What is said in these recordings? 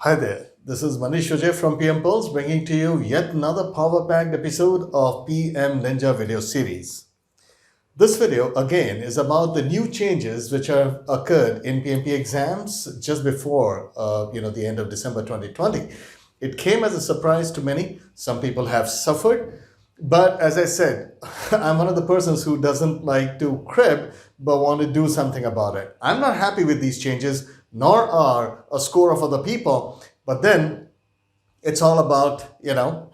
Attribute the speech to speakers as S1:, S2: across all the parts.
S1: Hi there, this is Manish Vijay from PM Pulse bringing to you yet another power-packed episode of PM Ninja video series. This video again is about the new changes which have occurred in PMP exams just before the end of December 2020. It came as a surprise to many. Some people have suffered, but as I said, I'm one of the persons who doesn't like to crib but want to do something about it. I'm not happy with these changes, nor are a score of other people. But then it's all about, no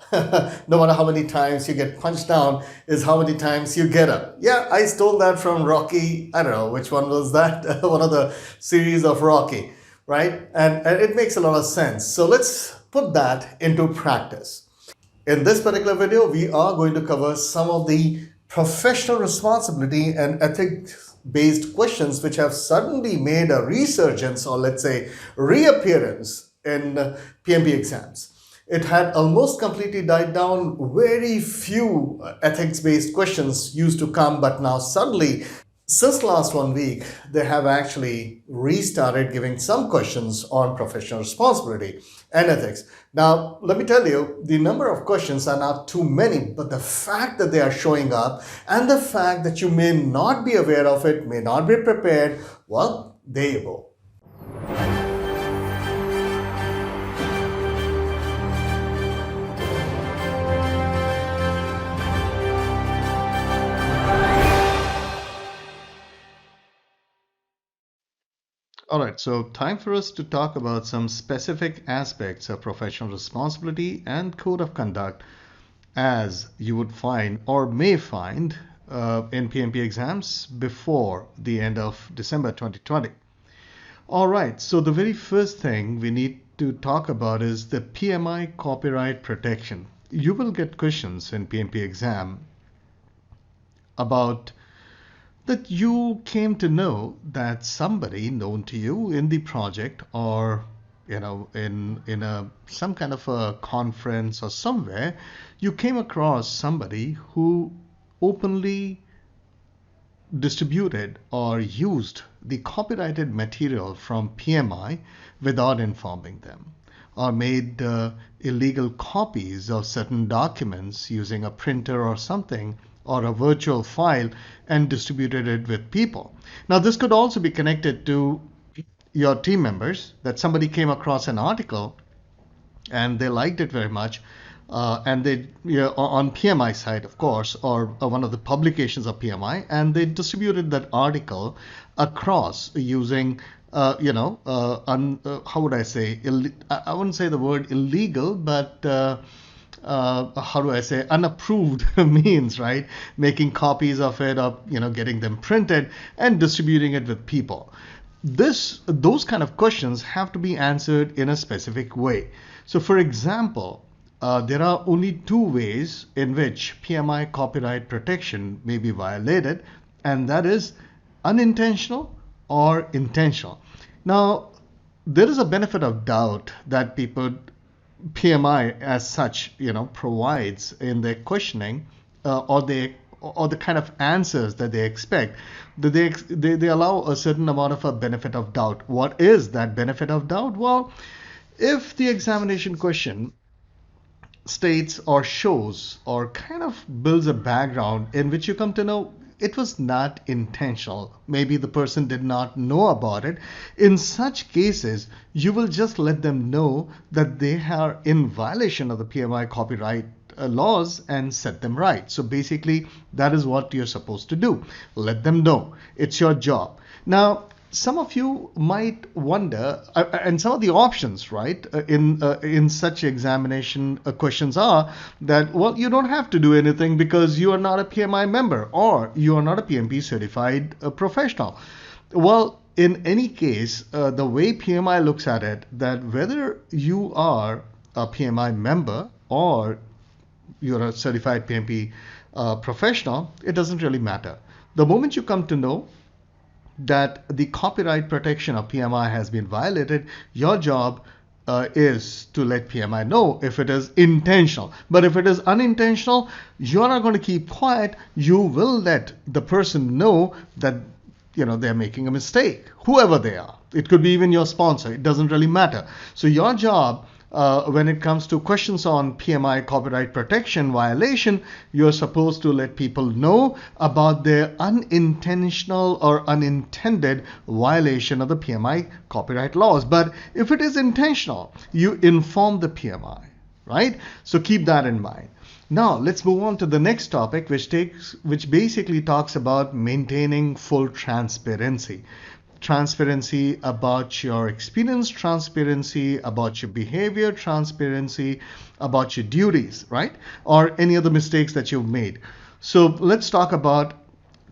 S1: matter how many times you get punched down, is how many times you get up. Yeah, I stole that from Rocky. I don't know which one was that, one of the series of Rocky, right? And it makes a lot of sense. So let's put that into practice. In this particular video, we are going to cover some of the professional responsibility and ethics based questions which have suddenly made a resurgence, or let's say reappearance, in PMP exams. It had almost completely died down. Very few ethics based questions used to come, but now suddenly, since last 1 week, they have actually restarted giving some questions on professional responsibility and ethics. Now, let me tell you, the number of questions are not too many, but the fact that they are showing up and the fact that you may not be aware of it, may not be prepared, well, there you go. All right, so time for us to talk about some specific aspects of professional responsibility and code of conduct as you would find or may find in PMP exams before the end of December 2020. All right, so the very first thing we need to talk about is the PMI copyright protection. You will get questions in PMP exam about that you came to know that somebody known to you in the project, or in some kind of a conference or somewhere, you came across somebody who openly distributed or used the copyrighted material from PMI without informing them, or made illegal copies of certain documents using a printer or something, or a virtual file, and distributed it with people. Now, this could also be connected to your team members, that somebody came across an article and they liked it very much, and they, on PMI side, of course, or one of the publications of PMI, and they distributed that article across using how would I say, I wouldn't say the word illegal, but how do I say, unapproved means, right? Making copies of it, or getting them printed and distributing it with people. Those kind of questions have to be answered in a specific way. So, for example, there are only two ways in which PMI copyright protection may be violated, and that is unintentional or intentional. Now, there is a benefit of doubt that PMI as such, provides in their questioning, or the kind of answers that they expect, that they allow a certain amount of a benefit of doubt. What is that benefit of doubt? Well, if the examination question states or shows or kind of builds a background in which you come to know it was not intentional, maybe the person did not know about it, in such cases, you will just let them know that they are in violation of the PMI copyright laws and set them right. So basically, that is what you're supposed to do. Let them know. It's your job. Now, some of you might wonder, and some of the options, right, in such examination questions are that, well, you don't have to do anything because you are not a PMI member, or you are not a PMP certified professional. Well, in any case, the way PMI looks at it, that whether you are a PMI member or you're a certified PMP professional, it doesn't really matter. The moment you come to know that the copyright protection of PMI has been violated, your job is to let PMI know if it is intentional. But if it is unintentional, you're not going to keep quiet. You will let the person know that they're making a mistake, whoever they are. It could be even your sponsor. It doesn't really matter. So your job, when it comes to questions on PMI copyright protection violation, you're supposed to let people know about their unintentional or unintended violation of the PMI copyright laws. But if it is intentional, you inform the PMI, right? So keep that in mind. Now let's move on to the next topic, which basically talks about maintaining full transparency. Transparency about your experience, transparency about your behavior, transparency about your duties, right? Or any other mistakes that you've made. So let's talk about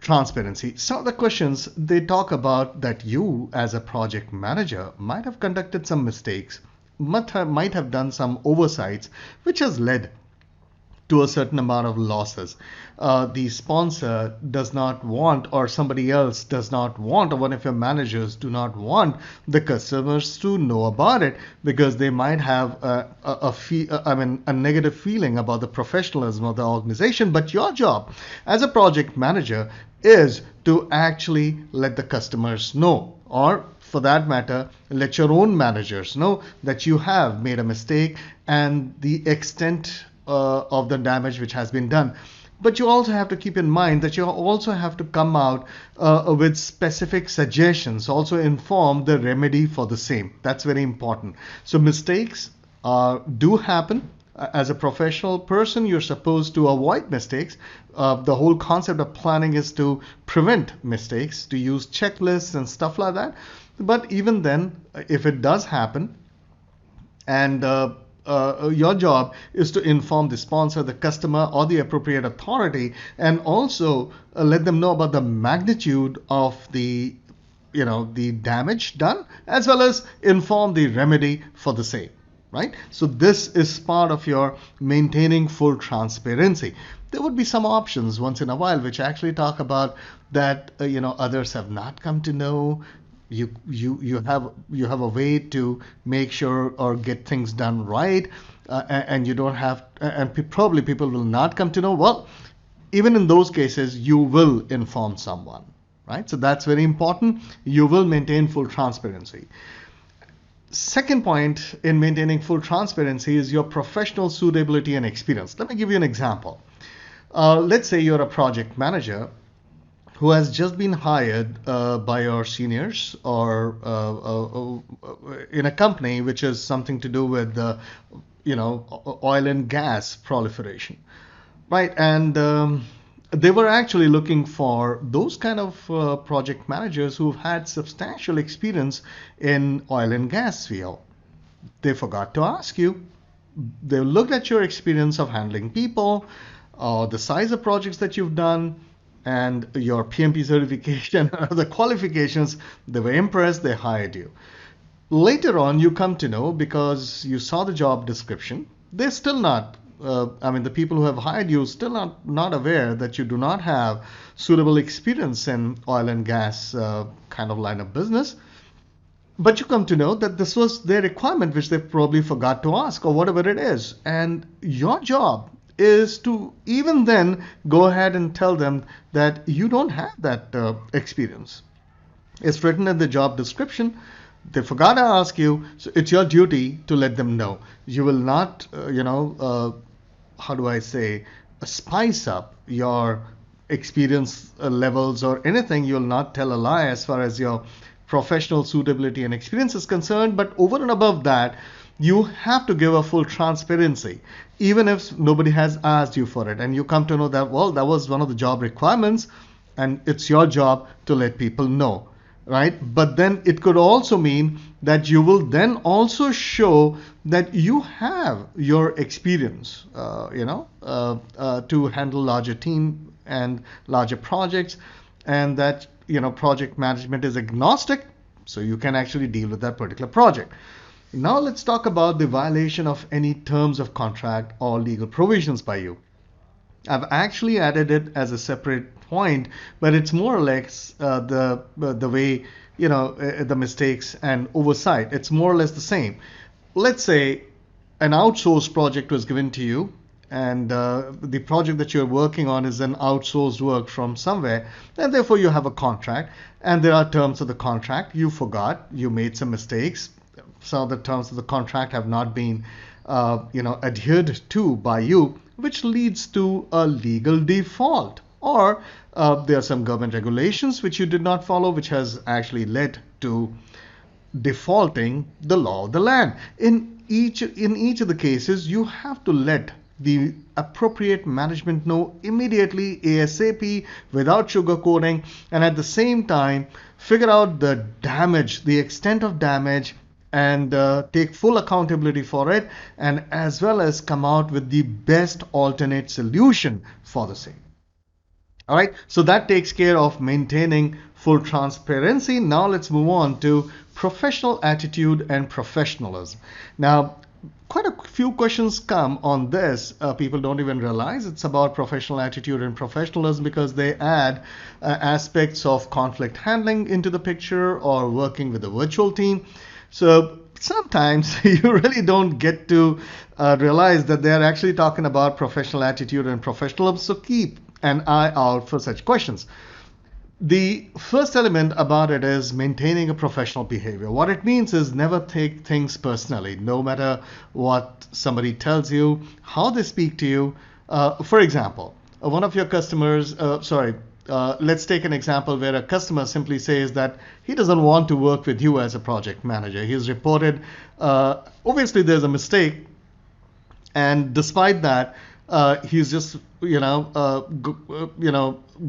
S1: transparency. Some of the questions, they talk about that you as a project manager might have conducted some mistakes, might have done some oversights, which has led to a certain amount of losses. The sponsor does not want, or somebody else does not want, or one of your managers do not want the customers to know about it, because they might have a negative feeling about the professionalism of the organization. But your job as a project manager is to actually let the customers know, or for that matter, let your own managers know that you have made a mistake and the extent of the damage which has been done. But you also have to keep in mind that you also have to come out with specific suggestions, also inform the remedy for the same. That's very important. So mistakes do happen. As a professional person, you're supposed to avoid mistakes. The whole concept of planning is to prevent mistakes, to use checklists and stuff like that. But even then, if it does happen, and your job is to inform the sponsor, the customer, or the appropriate authority, and also let them know about the magnitude of the damage done, as well as inform the remedy for the same, right? So this is part of your maintaining full transparency. There would be some options once in a while which actually talk about that others have not come to know. You have a way to make sure or get things done right, and you don't have, and probably people will not come to know. Well, even in those cases, you will inform someone, right? So that's very important. You will maintain full transparency. Second point in maintaining full transparency is your professional suitability and experience. Let me give you an example. Let's say you're a project manager who has just been hired by your seniors, or in a company which is something to do with oil and gas proliferation, right? And they were actually looking for those kind of project managers who've had substantial experience in oil and gas field. They forgot to ask you. They looked at your experience of handling people, the size of projects that you've done, and your PMP certification or the qualifications. They were impressed, they hired you. Later on, you come to know, because you saw the job description, they're still not, the people who have hired you still not aware that you do not have suitable experience in oil and gas kind of line of business. But you come to know that this was their requirement, which they probably forgot to ask, or whatever it is. And your job is to even then go ahead and tell them that you don't have that experience. It's written in the job description. They forgot to ask you, so it's your duty to let them know. You will not, spice up your experience levels or anything. You'll not tell a lie as far as your professional suitability and experience is concerned. But over and above that, you have to give a full transparency, even if nobody has asked you for it. And you come to know that, well, that was one of the job requirements, and it's your job to let people know, right? But then it could also mean that you will then also show that you have your experience, to handle larger team and larger projects, and that, project management is agnostic, so you can actually deal with that particular project. Now let's talk about the violation of any terms of contract or legal provisions by you. I've actually added it as a separate point, but it's more or less the way, the mistakes and oversight. It's more or less the same. Let's say an outsourced project was given to you, and the project that you're working on is an outsourced work from somewhere, and therefore you have a contract, and there are terms of the contract. You forgot, you made some mistakes. Some of the terms of the contract have not been, adhered to by you, which leads to a legal default. Or there are some government regulations which you did not follow, which has actually led to defaulting the law of the land. In each of the cases, you have to let the appropriate management know immediately, ASAP, without sugarcoating, and at the same time figure out the damage, the extent of damage, and take full accountability for it, and as well as come out with the best alternate solution for the same. All right, so that takes care of maintaining full transparency. Now let's move on to professional attitude and professionalism. Now, quite a few questions come on this. People don't even realize it's about professional attitude and professionalism because they add aspects of conflict handling into the picture or working with a virtual team. So sometimes you really don't get to realize that they're actually talking about professional attitude and professionalism. So keep an eye out for such questions. The first element about it is maintaining a professional behavior. What it means is never take things personally, no matter what somebody tells you, how they speak to you. For example, one of your customers, let's take an example where a customer simply says that he doesn't want to work with you as a project manager. He's reported, obviously there's a mistake, and despite that, he's just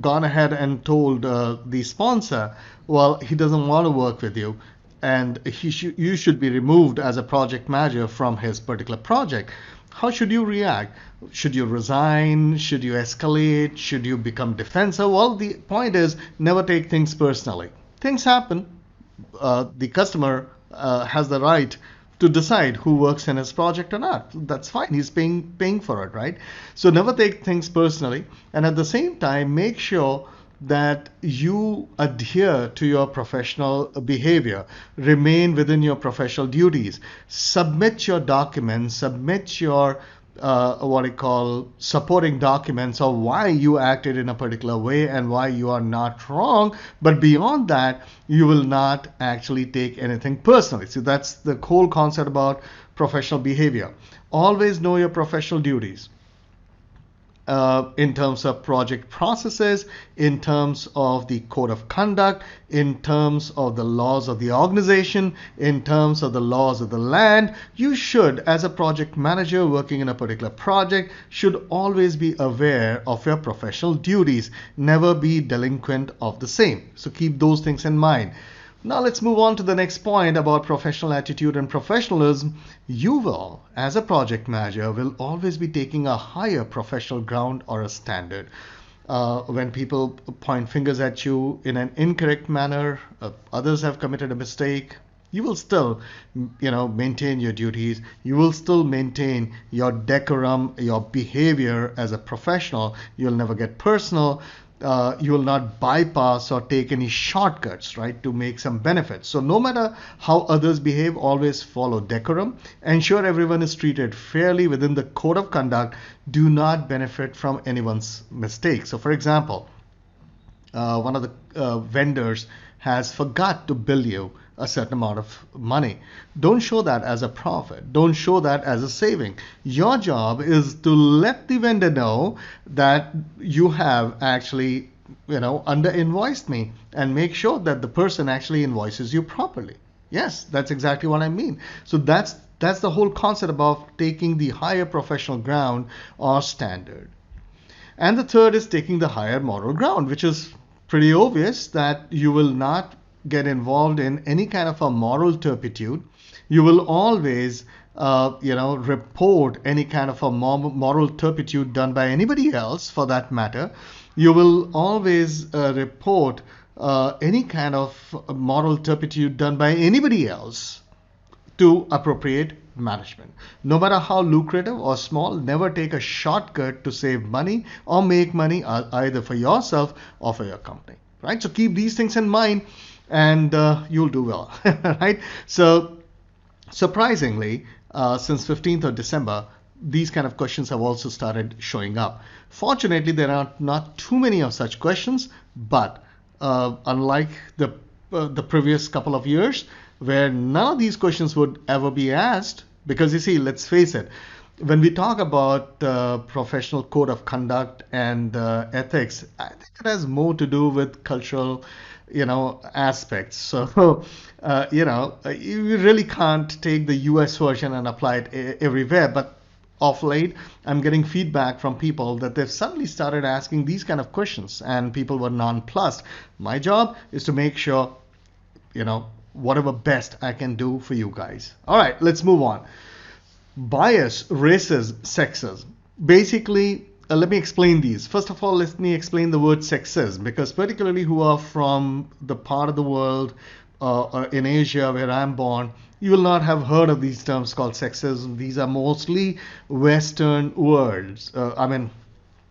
S1: gone ahead and told the sponsor, well, he doesn't want to work with you, and you should be removed as a project manager from his particular project. How should you react? Should you resign? Should you escalate? Should you become defensive? Well, the point is never take things personally. Things happen. The customer has the right to decide who works in his project or not. That's fine. He's paying for it, right? So never take things personally. And at the same time, make sure that you adhere to your professional behavior, remain within your professional duties, submit your documents, submit your what I call supporting documents of why you acted in a particular way and why you are not wrong. But beyond that, you will not actually take anything personally. So that's the whole concept about professional behavior. Always know your professional duties. In terms of project processes, in terms of the code of conduct, in terms of the laws of the organization, in terms of the laws of the land, you should, as a project manager working in a particular project, should always be aware of your professional duties. Never be delinquent of the same. So keep those things in mind. Now let's move on to the next point about professional attitude and professionalism. You will, as a project manager, will always be taking a higher professional ground or a standard. When people point fingers at you in an incorrect manner, others have committed a mistake, you will still, maintain your duties. You will still maintain your decorum, your behavior as a professional. You'll never get personal. You will not bypass or take any shortcuts, right, to make some benefits. So no matter how others behave, always follow decorum. Ensure everyone is treated fairly within the code of conduct. Do not benefit from anyone's mistakes. So for example, one of the vendors has forgot to bill you a certain amount of money. Don't show that as a profit. Don't show that as a saving. Your job is to let the vendor know that you have actually, under invoiced me, and make sure that the person actually invoices you properly. Yes, that's exactly what I mean. So that's the whole concept about taking the higher professional ground or standard. And the third is taking the higher moral ground, which is pretty obvious that you will not get involved in any kind of a moral turpitude. You will always, report any kind of a moral turpitude done by anybody else, for that matter. You will always report any kind of moral turpitude done by anybody else to appropriate management. No matter how lucrative or small, never take a shortcut to save money or make money either for yourself or for your company, right? So keep these things in mind, and you'll do well, right? So surprisingly, since 15th of December, these kind of questions have also started showing up. Fortunately, there are not too many of such questions, but unlike the previous couple of years, where none of these questions would ever be asked, because you see, let's face it, when we talk about professional code of conduct and ethics, I think it has more to do with cultural, aspects. So, you really can't take the US version and apply it everywhere. But of late, I'm getting feedback from people that they've suddenly started asking these kind of questions, and people were nonplussed. My job is to make sure, whatever best I can do for you guys. All right, let's move on. Bias, racism, sexism. Basically, let me explain these. First of all, let me explain the word sexism, because particularly who are from the part of the world in Asia where I'm born, you will not have heard of these terms called sexism. These are mostly Western words.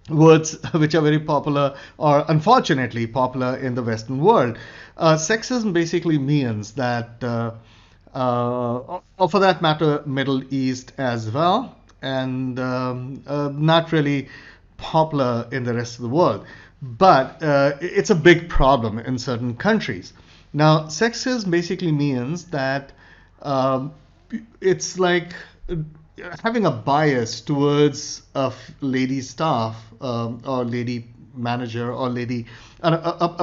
S1: Words which are very popular or unfortunately popular in the Western world. Sexism basically means that or for that matter, Middle East as well, and not really popular in the rest of the world. But it's a big problem in certain countries. Now, sexism basically means that it's like having a bias towards a lady staff or lady manager or lady,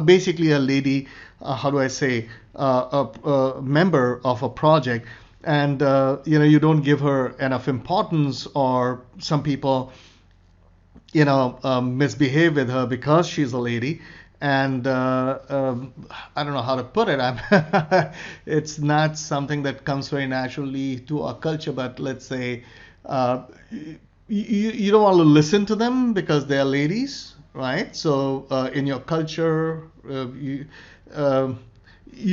S1: basically a lady, how do I say, a member of a project, and you don't give her enough importance, or some people misbehave with her because she's a lady. And I don't know how to put it. It's not something that comes very naturally to our culture, but let's say you don't want to listen to them because they're ladies, right? So in your culture, you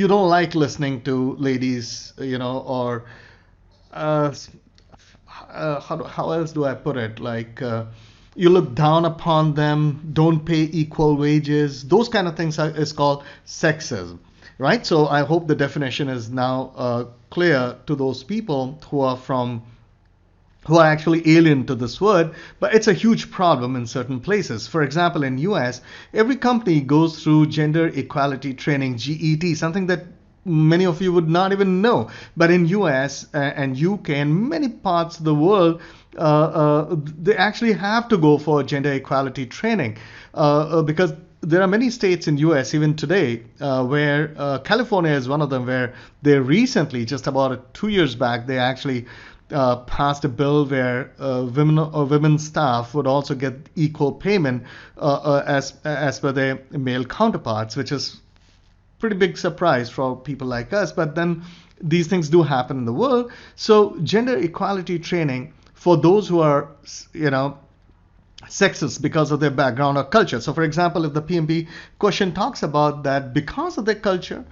S1: don't like listening to ladies, or how else do I put it? Like you look down upon them, don't pay equal wages. Those kind of things is called sexism, right? So I hope the definition is now clear to those people who are actually alien to this word, but it's a huge problem in certain places. For example, in US, every company goes through gender equality training, GET, something that many of you would not even know. But in US and UK and many parts of the world, they actually have to go for gender equality training because there are many states in US even today where California is one of them, where they recently, just about 2 years back, they actually passed a bill where women staff would also get equal payment as per their male counterparts, which is pretty big surprise for people like us. But then these things do happen in the world. So gender equality training for those who are, sexist because of their background or culture. So for example, if the PMP question talks about that because of their culture,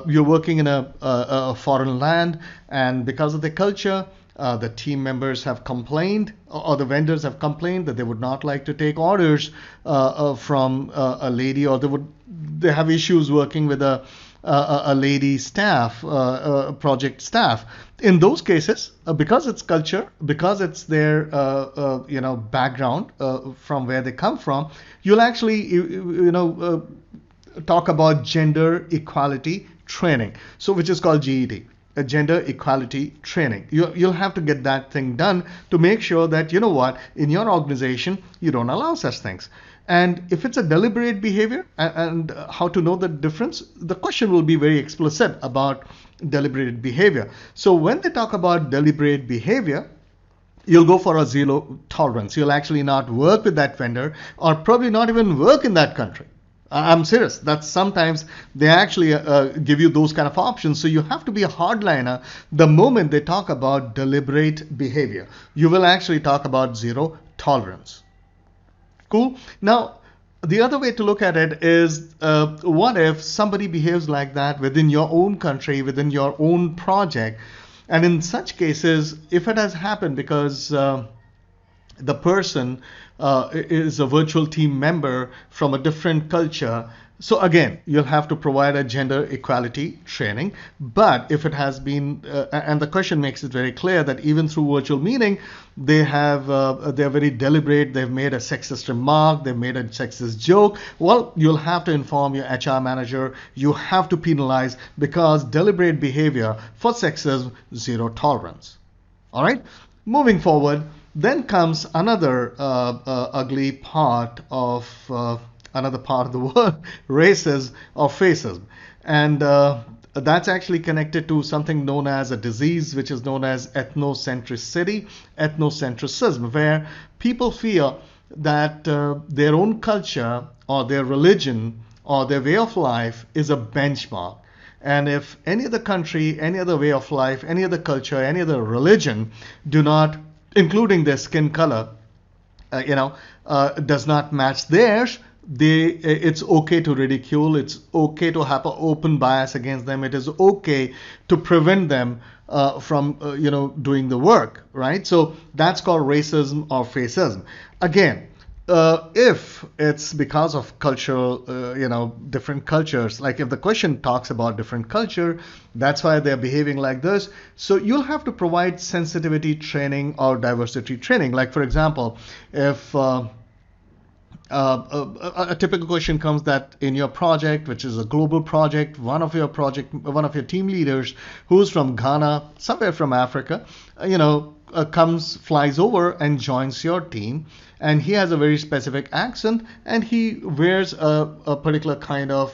S1: you're working in a foreign land, and because of their culture, the team members have complained, or the vendors have complained that they would not like to take orders from a lady, or they have issues working with a lady staff, project staff. In those cases, because it's culture, because it's their background from where they come from, you'll actually talk about gender equality training, so which is called GED. A gender equality training. You'll have to get that thing done to make sure that, in your organization, you don't allow such things. And if it's a deliberate behavior, and how to know the difference, the question will be very explicit about deliberate behavior. So when they talk about deliberate behavior, you'll go for a zero tolerance. You'll actually not work with that vendor, or probably not even work in that country. I'm serious. That's sometimes they actually give you those kind of options. So you have to be a hardliner the moment they talk about deliberate behavior. You will actually talk about zero tolerance. Cool. Now, the other way to look at it is, what if somebody behaves like that within your own country, within your own project? And in such cases, if it has happened because the person is a virtual team member from a different culture, So again, you'll have to provide a gender equality training. But if it has been, and the question makes it very clear that even through virtual meeting, they're very deliberate. They've made a sexist remark. They've made a sexist joke. Well, you'll have to inform your HR manager. You have to penalize, because deliberate behavior for sexism, zero tolerance. All right. Moving forward, then comes another ugly part of another part of the word, racism or fascism, and that's actually connected to something known as a disease, which is known as ethnocentricity, ethnocentrism, where people feel that their own culture or their religion or their way of life is a benchmark. And if any other country, any other way of life, any other culture, any other religion do not, including their skin color, does not match theirs, it's okay to ridicule. It's okay to have an open bias against them. It is okay to prevent them from doing the work, right? So that's called racism or fascism. Again, if it's because of cultural, different cultures, like if the question talks about different culture, that's why they're behaving like this. So you'll have to provide sensitivity training or diversity training. Like, for example, if a typical question comes that in your project, which is a global project, one of your team leaders who's from Ghana, somewhere from Africa, flies over and joins your team, and he has a very specific accent, and he wears a particular kind of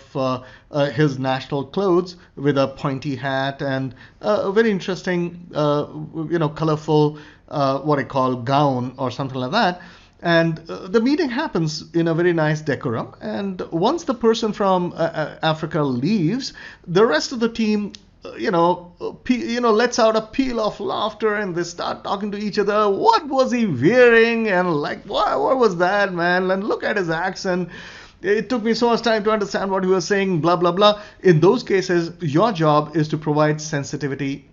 S1: his national clothes with a pointy hat and a very interesting, colorful, what I call gown or something like that. And the meeting happens in a very nice decorum. And once the person from Africa leaves, the rest of the team, lets out a peal of laughter, and they start talking to each other. What was he wearing? And like, what was that, man? And look at his accent. It took me so much time to understand what he was saying, blah, blah, blah. In those cases, your job is to provide sensitivity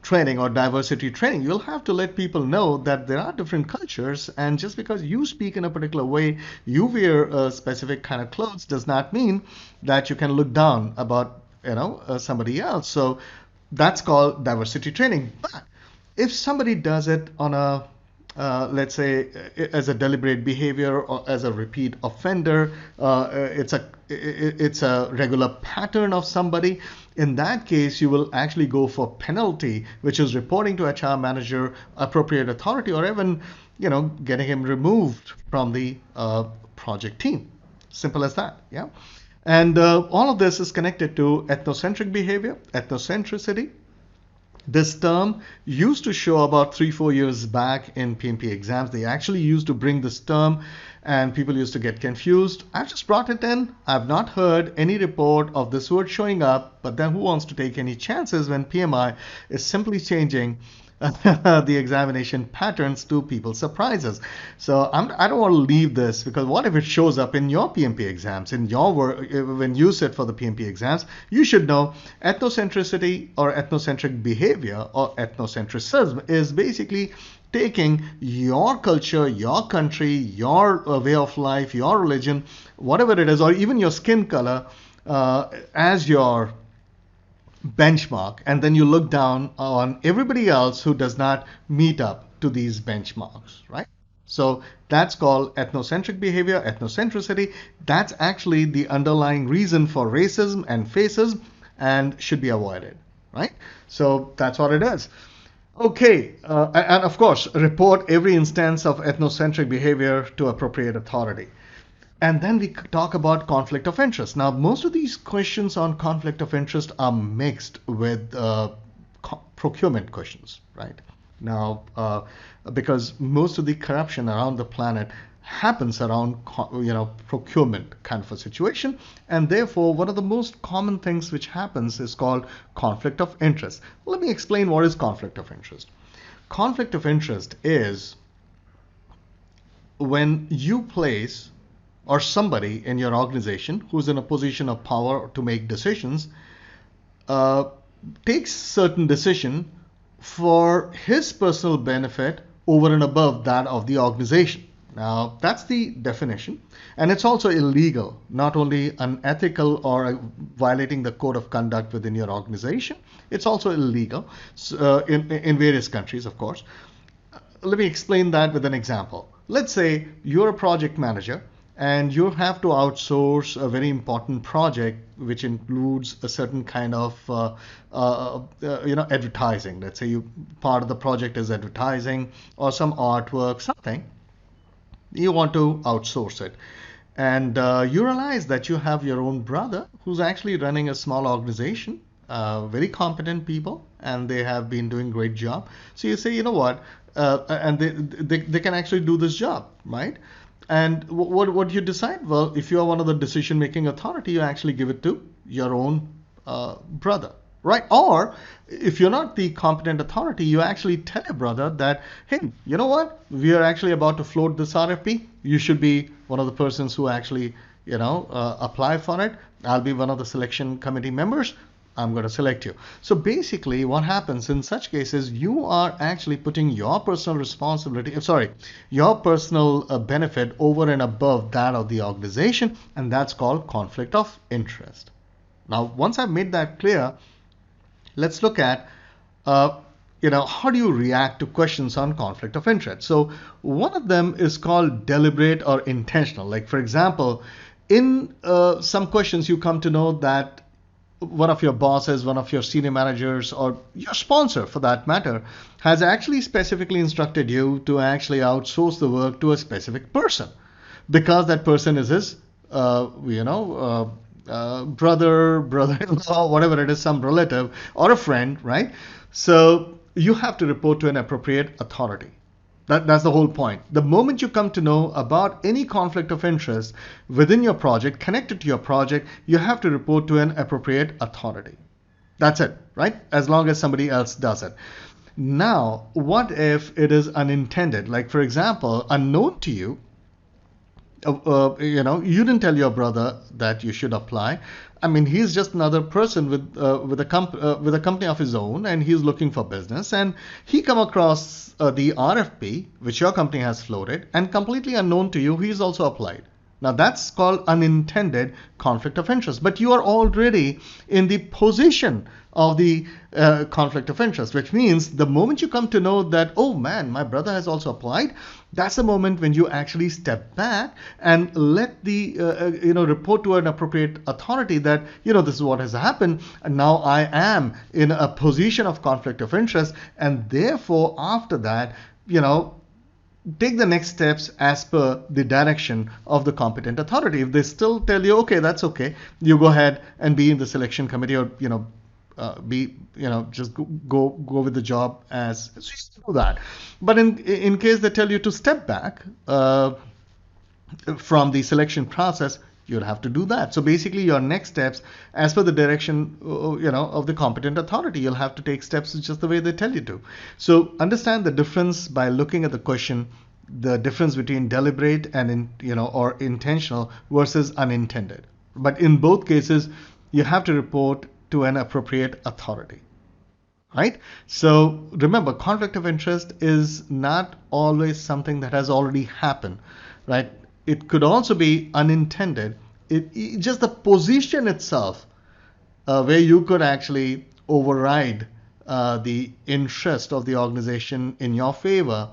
S1: training or diversity training. You'll have to let people know that there are different cultures, and just because you speak in a particular way, you wear a specific kind of clothes, does not mean that you can look down about somebody else. So that's called diversity training. But if somebody does it on a let's say as a deliberate behavior or as a repeat offender, it's a regular pattern of somebody. In that case, you will actually go for penalty, which is reporting to HR manager, appropriate authority, or even getting him removed from the project team. Simple as that. Yeah. And all of this is connected to ethnocentric behavior, ethnocentricity. This term used to show about 3-4 years back in PMP exams. They actually used to bring this term, and people used to get confused. I've just brought it in. I've not heard any report of this word showing up, but then who wants to take any chances when PMI is simply changing the examination patterns to people's surprises? So I don't want to leave this, because what if it shows up in your PMP exams, in your work, when you sit for the PMP exams? You should know ethnocentricity or ethnocentric behavior or ethnocentrism is basically taking your culture, your country, your way of life, your religion, whatever it is, or even your skin color as your benchmark, and then you look down on everybody else who does not meet up to these benchmarks, right? So that's called ethnocentric behavior, ethnocentricity. That's actually the underlying reason for racism and fascism, and should be avoided, right? So that's what it is. Okay, and of course, report every instance of ethnocentric behavior to appropriate authority. And then we talk about conflict of interest. Now, most of these questions on conflict of interest are mixed with procurement questions, right? Now, because most of the corruption around the planet happens around, procurement kind of a situation. And therefore, one of the most common things which happens is called conflict of interest. Let me explain what is conflict of interest. Conflict of interest is when you place, or somebody in your organization who's in a position of power to make decisions, takes certain decision for his personal benefit over and above that of the organization, Now, that's the definition, and it's also illegal, not only unethical or violating the code of conduct within your organization, it's also illegal in various countries, of course. Let me explain that with an example. Let's say you're a project manager and you have to outsource a very important project which includes a certain kind of advertising. Let's say you part of the project is advertising or some artwork, something you want to outsource it. And you realize that you have your own brother who's actually running a small organization, very competent people, and they have been doing great job. So you say, you know what, and they can actually do this job, right? And what you decide? Well, if you are one of the decision-making authority, you actually give it to your own brother, right? Or if you're not the competent authority, you actually tell your brother that, hey, you know what? We are actually about to float this RFP. You should be one of the persons who actually, apply for it. I'll be one of the selection committee members. I'm going to select you. So basically what happens in such cases, you are actually putting your personal responsibility, your personal benefit over and above that of the organization, and that's called conflict of interest. Now, once I've made that clear, let's look at how do you react to questions on conflict of interest. So one of them is called deliberate or intentional. Like, for example, in some questions you come to know that one of your bosses, one of your senior managers, or your sponsor for that matter, has actually specifically instructed you to actually outsource the work to a specific person because that person is his brother-in-law, whatever it is, some relative or a friend, right? So you have to report to an appropriate authority. That's the whole point. The moment you come to know about any conflict of interest within your project, connected to your project, you have to report to an appropriate authority. That's it, right? As long as somebody else does it. Now, what if it is unintended? Like, for example, unknown to you, you didn't tell your brother that you should apply. I mean, he's just another person with a company of his own, and he's looking for business. And he come across the RFP which your company has floated, and completely unknown to you, he's also applied. Now that's called unintended conflict of interest. But you are already in the position of the conflict of interest, which means the moment you come to know that, oh man, my brother has also applied, that's the moment when you actually step back and let the report to an appropriate authority that this is what has happened, and now I am in a position of conflict of interest, and therefore after that take the next steps as per the direction of the competent authority. If they still tell you, okay, that's okay, you go ahead and be in the selection committee, or just go with the job as so you do that. But in case they tell you to step back from the selection process, you'll have to do that. So basically your next steps as per the direction of the competent authority, you'll have to take steps just the way they tell you to. So understand the difference by looking at the question, the difference between deliberate and or intentional versus unintended. But in both cases you have to report to an appropriate authority, right? So remember, conflict of interest is not always something that has already happened, right? It could also be unintended. It just the position itself where you could actually override the interest of the organization in your favor.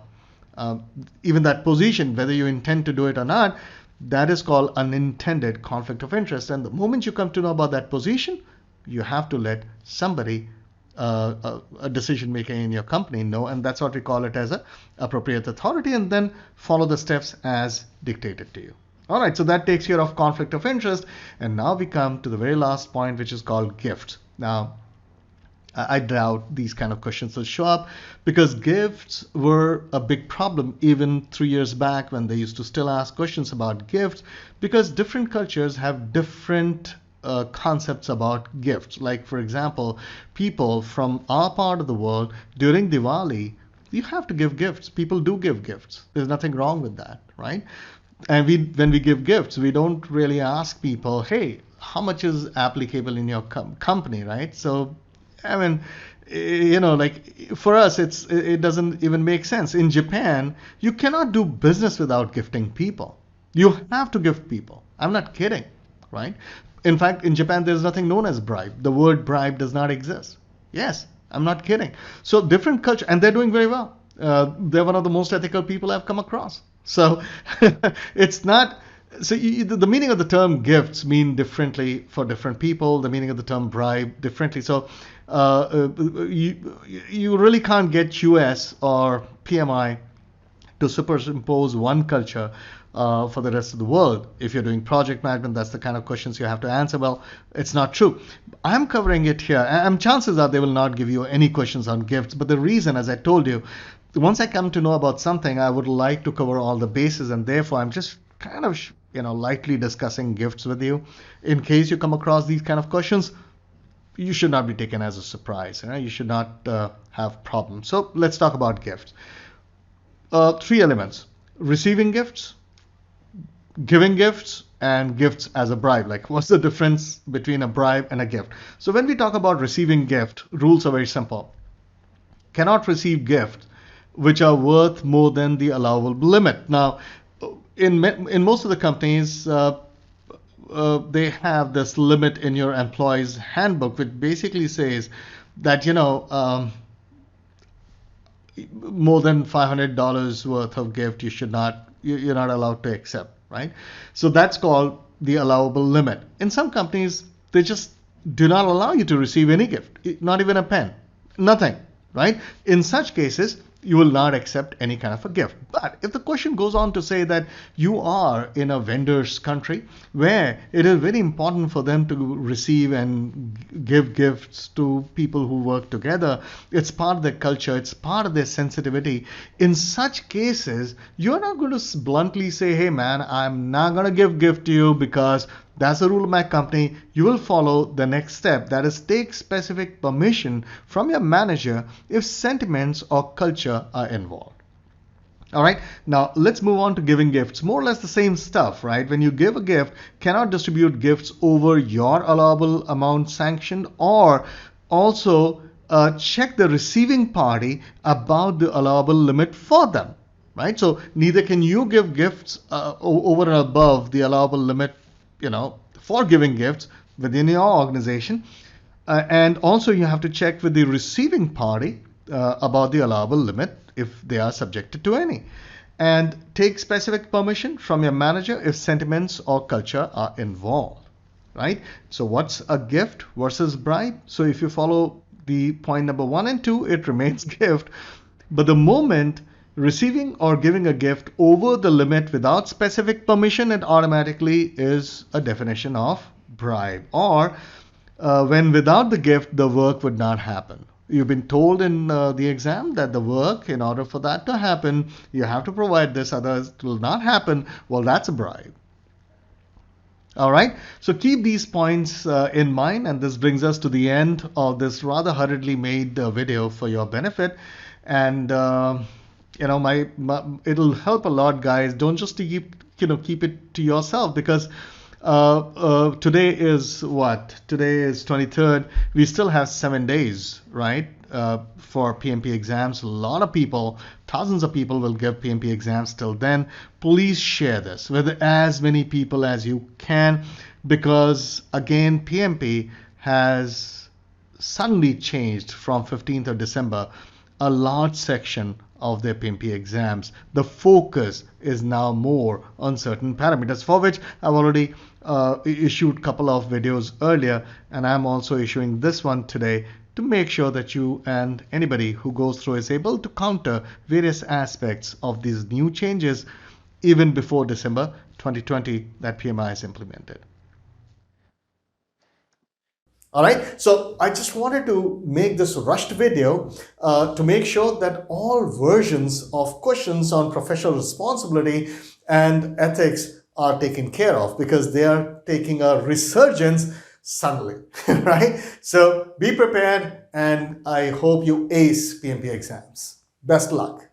S1: Even that position, whether you intend to do it or not, that is called unintended conflict of interest. And the moment you come to know about that position, you have to let somebody, a decision maker in your company, know, and that's what we call it as a appropriate authority, and then follow the steps as dictated to you. All right, so that takes care of conflict of interest, and now we come to the very last point, which is called gifts. Now, I doubt these kind of questions will show up because gifts were a big problem even 3 years back when they used to still ask questions about gifts, because different cultures have different concepts about gifts. Like, for example, people from our part of the world during Diwali, you have to give gifts. People do give gifts. There's nothing wrong with that, right? And when we give gifts, we don't really ask people, hey, how much is applicable in your company, right? So, I mean, Like for us, it doesn't even make sense. In Japan, you cannot do business without gifting people. You have to gift people. I'm not kidding, right? In fact, in Japan, there's nothing known as bribe. The word bribe does not exist. Yes, I'm not kidding. So different culture, and they're doing very well. They're one of the most ethical people I've come across. So it's not. So the meaning of the term gifts mean differently for different people. The meaning of the term bribe differently. So you really can't get US or PMI to superimpose one culture for the rest of the world. If you're doing project management, that's the kind of questions you have to answer. Well, it's not true. I'm covering it here, and chances are they will not give you any questions on gifts. But the reason, as I told you, once I come to know about something, I would like to cover all the bases, and therefore I'm just kind of lightly discussing gifts with you. In case you come across these kind of questions, you should not be taken as a surprise. You should not have problems. So let's talk about gifts. Three elements: receiving gifts, giving gifts, and gifts as a bribe. Like, what's the difference between a bribe and a gift? So when we talk about receiving gift, rules are very simple. Cannot receive gifts which are worth more than the allowable limit. Now, in most of the companies, they have this limit in your employee's handbook, which basically says that more than $500 worth of gift you're not allowed to accept, right? So that's called the allowable limit. In some companies, they just do not allow you to receive any gift, not even a pen, nothing, right? In such cases, you will not accept any kind of a gift. But if the question goes on to say that you are in a vendor's country where it is very important for them to receive and give gifts to people who work together, it's part of their culture, it's part of their sensitivity. In such cases, you're not going to bluntly say, hey man, I'm not going to give gift to you because that's the rule of my company. You will follow the next step, that is, take specific permission from your manager if sentiments or culture are involved. All right, now let's move on to giving gifts. More or less the same stuff, right? When you give a gift, cannot distribute gifts over your allowable amount sanctioned, or also check the receiving party about the allowable limit for them, right? So neither can you give gifts over and above the allowable limit for giving gifts within your organization. And also you have to check with the receiving party about the allowable limit if they are subjected to any. And take specific permission from your manager if sentiments or culture are involved, right? So what's a gift versus bribe? So if you follow the point number 1 and 2, it remains gift. But the moment receiving or giving a gift over the limit without specific permission, it automatically is a definition of bribe. Or when without the gift, the work would not happen. You've been told in the exam that the work, in order for that to happen, you have to provide this, otherwise it will not happen. Well, that's a bribe. All right, so keep these points in mind, and this brings us to the end of this rather hurriedly made video for your benefit. And it'll help a lot, guys. Don't just keep it to yourself, because today is what? Today is 23rd. We still have 7 days, right? For PMP exams. A lot of people, thousands of people will give PMP exams till then. Please share this with as many people as you can, because again, PMP has suddenly changed from 15th of December. A large section of their PMP exams, the focus is now more on certain parameters, for which I've already issued a couple of videos earlier, and I'm also issuing this one today to make sure that you and anybody who goes through is able to counter various aspects of these new changes even before December 2020 that PMI has implemented. All right, so I just wanted to make this rushed video to make sure that all versions of questions on professional responsibility and ethics are taken care of, because they are taking a resurgence suddenly, right? So be prepared, and I hope you ace PMP exams. Best luck.